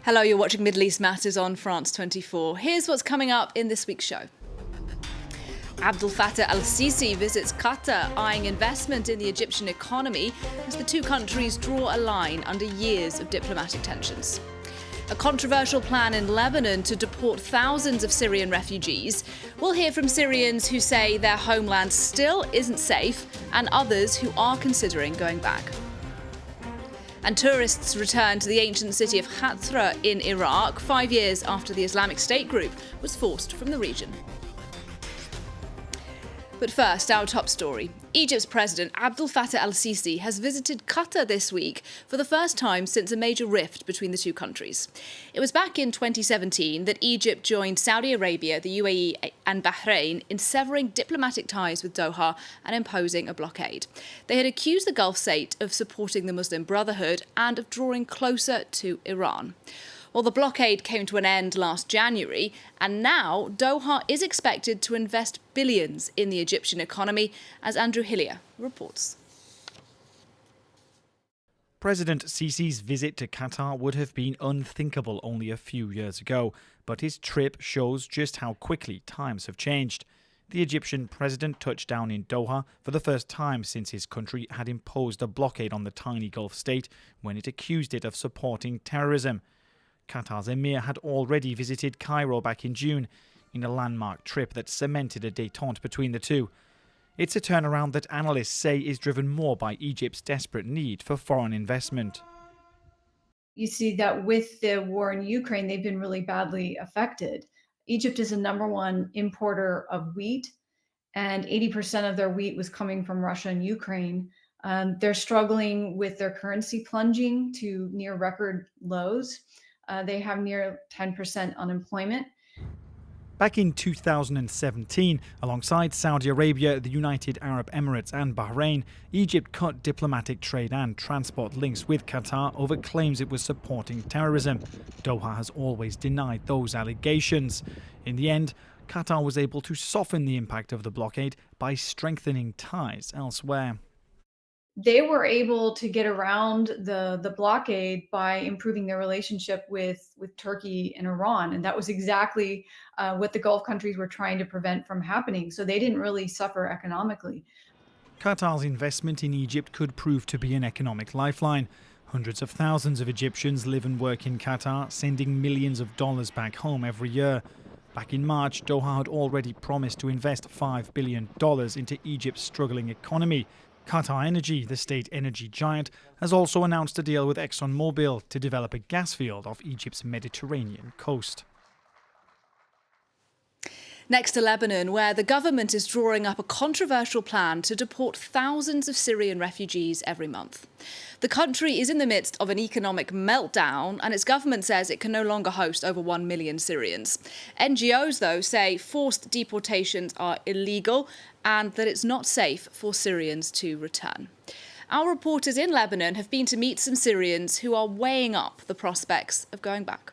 Hello, you're watching Middle East Matters on France 24. Here's what's coming up in this week's show. Abdel Fattah al-Sisi visits Qatar, eyeing investment in the Egyptian economy as the two countries draw a line under years of diplomatic tensions. A controversial plan in Lebanon to deport thousands of Syrian refugees. We'll hear from Syrians who say their homeland still isn't safe and others who are considering going back. And tourists return to the ancient city of Qatar in Iraq 5 years after the Islamic State group was forced from the region. But first, our top story. Egypt's President Abdel Fattah al-Sisi has visited Qatar this week for the first time since a major rift between the two countries. It was back in 2017 that Egypt joined Saudi Arabia, the UAE and Bahrain in severing diplomatic ties with Doha and imposing a blockade. They had accused the Gulf state of supporting the Muslim Brotherhood and of drawing closer to Iran. Well, the blockade came to an end last January, and now Doha is expected to invest billions in the Egyptian economy, as Andrew Hillier reports. President Sisi's visit to Qatar would have been unthinkable only a few years ago, but his trip shows just how quickly times have changed. The Egyptian president touched down in Doha for the first time since his country had imposed a blockade on the tiny Gulf state when it accused it of supporting terrorism. Qatar's emir had already visited Cairo back in June in a landmark trip that cemented a détente between the two. It's a turnaround that analysts say is driven more by Egypt's desperate need for foreign investment. You see that with the war in Ukraine, they've been really badly affected. Egypt is the #1 importer of wheat, and 80% of their wheat was coming from Russia and Ukraine. They're struggling with their currency plunging to near record lows. They have near 10% unemployment. Back in 2017, alongside Saudi Arabia, the United Arab Emirates and Bahrain, Egypt cut diplomatic trade and transport links with Qatar over claims it was supporting terrorism. Doha has always denied those allegations. In the end, Qatar was able to soften the impact of the blockade by strengthening ties elsewhere. They were able to get around the blockade by improving their relationship with Turkey and Iran. And that was exactly what the Gulf countries were trying to prevent from happening. So they didn't really suffer economically. Qatar's investment in Egypt could prove to be an economic lifeline. Hundreds of thousands of Egyptians live and work in Qatar, sending millions of dollars back home every year. Back in March, Doha had already promised to invest $5 billion into Egypt's struggling economy. Qatar Energy, the state energy giant, has also announced a deal with ExxonMobil to develop a gas field off Egypt's Mediterranean coast. Next to Lebanon, where the government is drawing up a controversial plan to deport thousands of Syrian refugees every month. The country is in the midst of an economic meltdown, and its government says it can no longer host over 1 million Syrians. NGOs, though, say forced deportations are illegal and that it's not safe for Syrians to return. Our reporters in Lebanon have been to meet some Syrians who are weighing up the prospects of going back.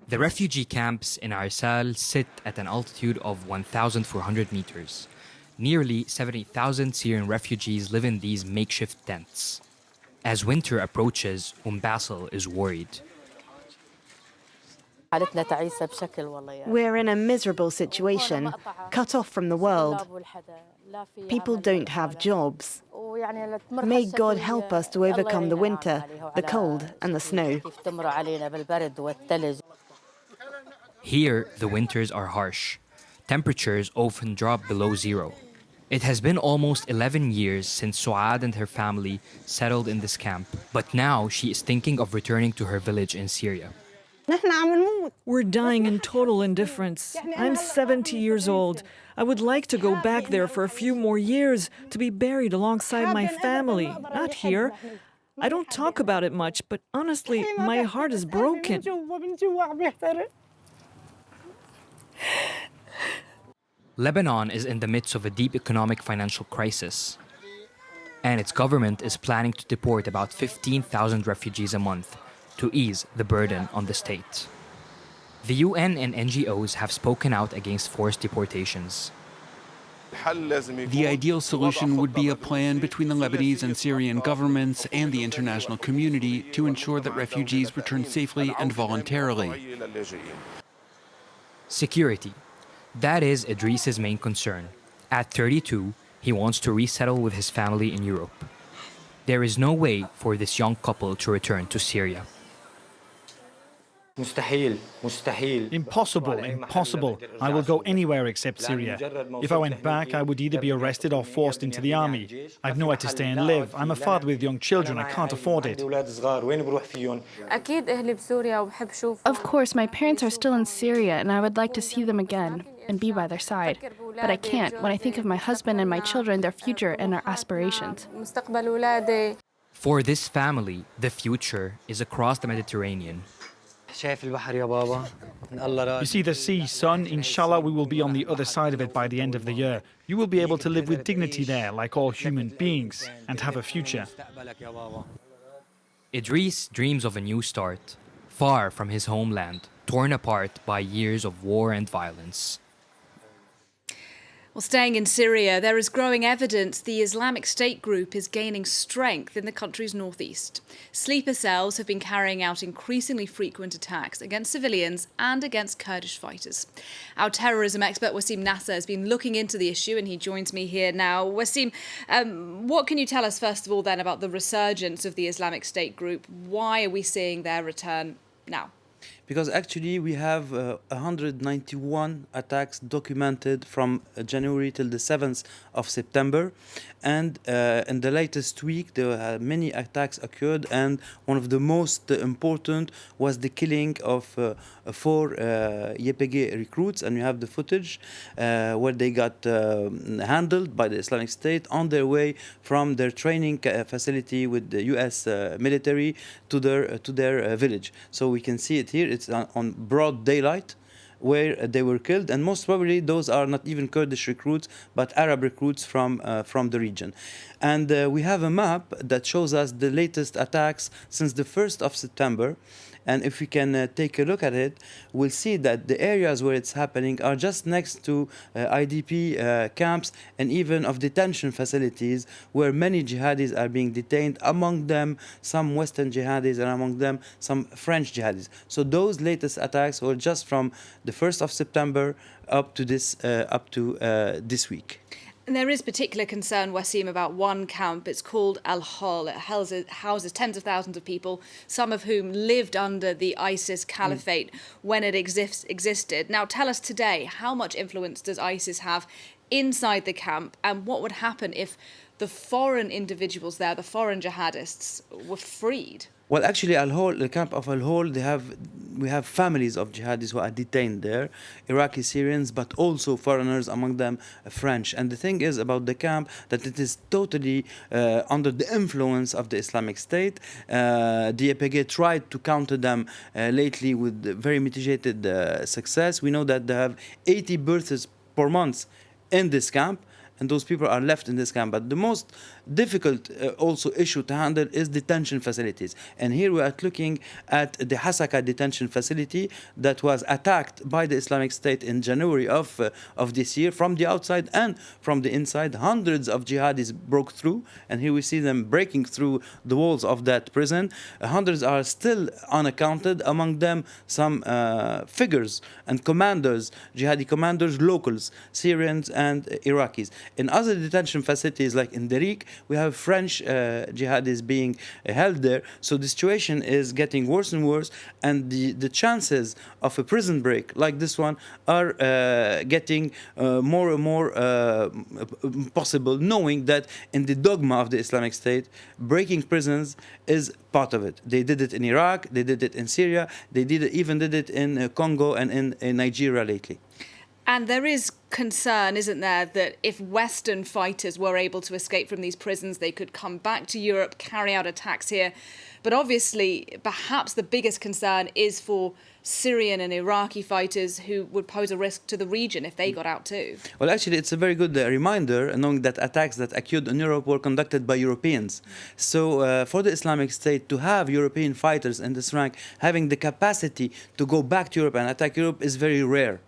The refugee camps in Arsal sit at an altitude of 1,400 meters. Nearly 70,000 Syrian refugees live in these makeshift tents. As winter approaches, Basil is worried. We're in a miserable situation, cut off from the world. People don't have jobs. May God help us to overcome the winter, the cold and the snow. Here, the winters are harsh. Temperatures often drop below zero. It has been almost 11 years since Suad and her family settled in this camp, but now she is thinking of returning to her village in Syria. We're dying in total indifference. I'm 70 years old. I would like to go back there for a few more years, to be buried alongside my family, not here. I don't talk about it much, but honestly, my heart is broken. Lebanon is in the midst of a deep economic financial crisis, and its government is planning to deport about 15,000 refugees a month to ease the burden on the state. The UN and NGOs have spoken out against forced deportations. The ideal solution would be a plan between the Lebanese and Syrian governments and the international community to ensure that refugees return safely and voluntarily. Security. That is Idris's main concern. At 32, he wants to resettle with his family in Europe. There is no way for this young couple to return to Syria. Impossible, impossible. I will go anywhere except Syria. If I went back, I would either be arrested or forced into the army. I've nowhere to stay and live. I'm a father with young children. I can't afford it. Of course, my parents are still in Syria, and I would like to see them again and be by their side. But I can't when I think of my husband and my children, their future, and our aspirations. For this family, the future is across the Mediterranean. You see the sea, son? Inshallah, we will be on the other side of it by the end of the year. You will be able to live with dignity there, like all human beings, and have a future. Idris dreams of a new start, far from his homeland, torn apart by years of war and violence. Well, staying in Syria, there is growing evidence the Islamic State group is gaining strength in the country's northeast. Sleeper cells have been carrying out increasingly frequent attacks against civilians and against Kurdish fighters. Our terrorism expert, Wasim Nasser, has been looking into the issue and he joins me here now. Wasim, what can you tell us, first of all, then, about the resurgence of the Islamic State group? Why are we seeing their return now? Because actually we have 191 attacks documented from January till the 7th of September. And in the latest week, there were many attacks occurred. And one of the most important was the killing of 4 YPG recruits. And you have the footage where they got handled by the Islamic State on their way from their training facility with the US military to their village. So we can see it here. It's on broad daylight where they were killed, and most probably those are not even Kurdish recruits but Arab recruits from the region. And we have a map that shows us the latest attacks since the 1st of September. And if we can take a look at it, we'll see that the areas where it's happening are just next to IDP camps and even of detention facilities where many jihadis are being detained, among them some Western jihadis and among them some French jihadis. So those latest attacks were just from the 1st of September up to this week. And there is particular concern, Wasim, about one camp. It's called Al-Hol. It houses tens of thousands of people, some of whom lived under the ISIS caliphate when it existed. Now, tell us today, how much influence does ISIS have inside the camp, and what would happen if the foreign individuals there, the foreign jihadists, were freed? Well, actually, Al-Hol, the camp of Al-Hol, we have families of jihadis who are detained there, Iraqi Syrians, but also foreigners, among them French. And the thing is about the camp that it is totally under the influence of the Islamic State. The YPG tried to counter them lately with very mitigated success. We know that they have 80 births per month in this camp, and those people are left in this camp. But the most difficult also issue to handle is detention facilities. And here we are looking at the Hasaka detention facility that was attacked by the Islamic State in January of this year from the outside and from the inside. Hundreds of jihadis broke through, and here we see them breaking through the walls of that prison. Hundreds are still unaccounted, among them some figures and commanders, jihadi commanders, locals, Syrians and Iraqis. In other detention facilities like in Darik, we have French jihadis being held there. So the situation is getting worse and worse, and the chances of a prison break like this one are getting more and more possible, knowing that in the dogma of the Islamic State, breaking prisons is part of it. They did it in Iraq, they did it in Syria, they even did it in Congo and in Nigeria lately. And there is concern, isn't there, that if Western fighters were able to escape from these prisons, they could come back to Europe, carry out attacks here. But obviously, perhaps the biggest concern is for Syrian and Iraqi fighters who would pose a risk to the region if they got out too. Well, actually, it's a very good reminder, knowing that attacks that occurred in Europe were conducted by Europeans. So for the Islamic State to have European fighters in this rank, having the capacity to go back to Europe and attack Europe is very rare.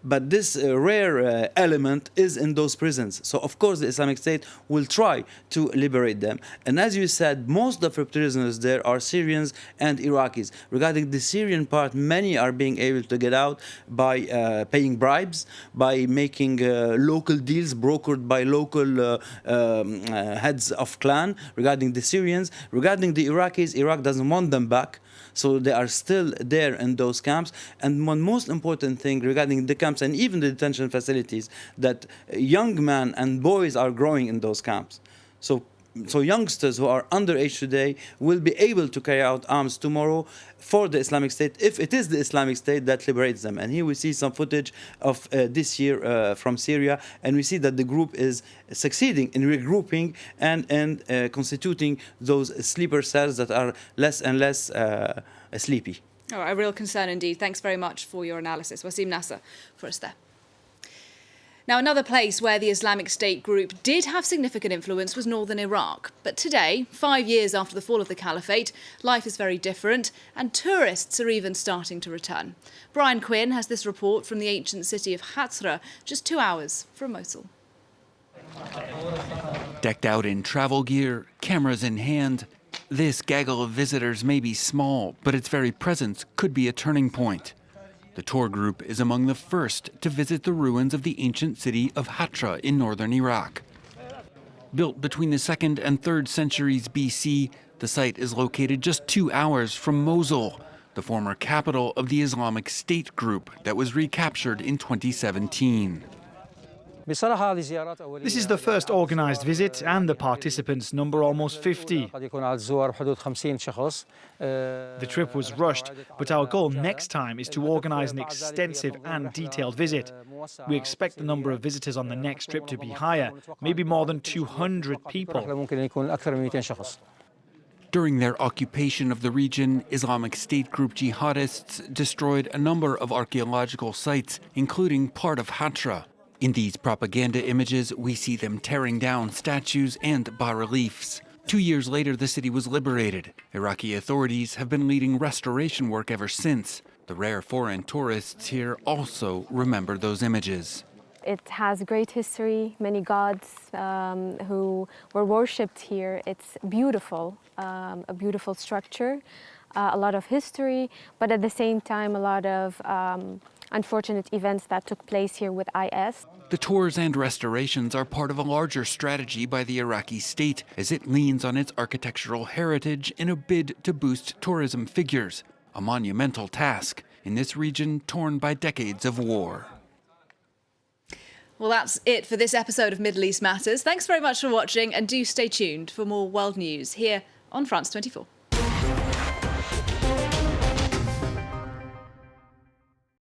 but this rare element is in those prisons. So of course the Islamic State will try to liberate them. And as you said, most of the prisoners there are Syrians and Iraqis. Regarding the Syrian part, many are being able to get out by paying bribes, by making local deals brokered by local heads of clan. Regarding the Syrians, regarding the Iraqis, Iraq doesn't want them back. So they are still there in those camps. And one most important thing regarding the camps and even the detention facilities, that young men and boys are growing in those camps. So youngsters who are underage today will be able to carry out arms tomorrow for the Islamic State, if it is the Islamic State that liberates them. And here we see some footage of this year from Syria, and we see that the group is succeeding in regrouping and constituting those sleeper cells that are less and less sleepy. All right, a real concern indeed. Thanks very much for your analysis. Wasim Nasser for us there. Now, another place where the Islamic State group did have significant influence was northern Iraq. But today, 5 years after the fall of the caliphate, life is very different, and tourists are even starting to return. Brian Quinn has this report from the ancient city of Hatra, just 2 hours from Mosul. Decked out in travel gear, cameras in hand, this gaggle of visitors may be small, but its very presence could be a turning point. The tour group is among the first to visit the ruins of the ancient city of Hatra in northern Iraq. Built between the 2nd and 3rd centuries BC, the site is located just 2 hours from Mosul, the former capital of the Islamic State group that was recaptured in 2017. This is the first organised visit, and the participants number almost 50. The trip was rushed, but our goal next time is to organise an extensive and detailed visit. We expect the number of visitors on the next trip to be higher, maybe more than 200 people. During their occupation of the region, Islamic State group jihadists destroyed a number of archaeological sites, including part of Hatra. In these propaganda images, we see them tearing down statues and bas-reliefs. 2 years later, the city was liberated. Iraqi authorities have been leading restoration work ever since. The rare foreign tourists here also remember those images. It has great history, many gods who were worshipped here. It's beautiful, a beautiful structure, a lot of history, but at the same time, a lot of unfortunate events that took place here with IS. The tours and restorations are part of a larger strategy by the Iraqi state as it leans on its architectural heritage in a bid to boost tourism figures, a monumental task in this region torn by decades of war. Well, that's it for this episode of Middle East Matters. Thanks very much for watching, and do stay tuned for more world news here on France 24.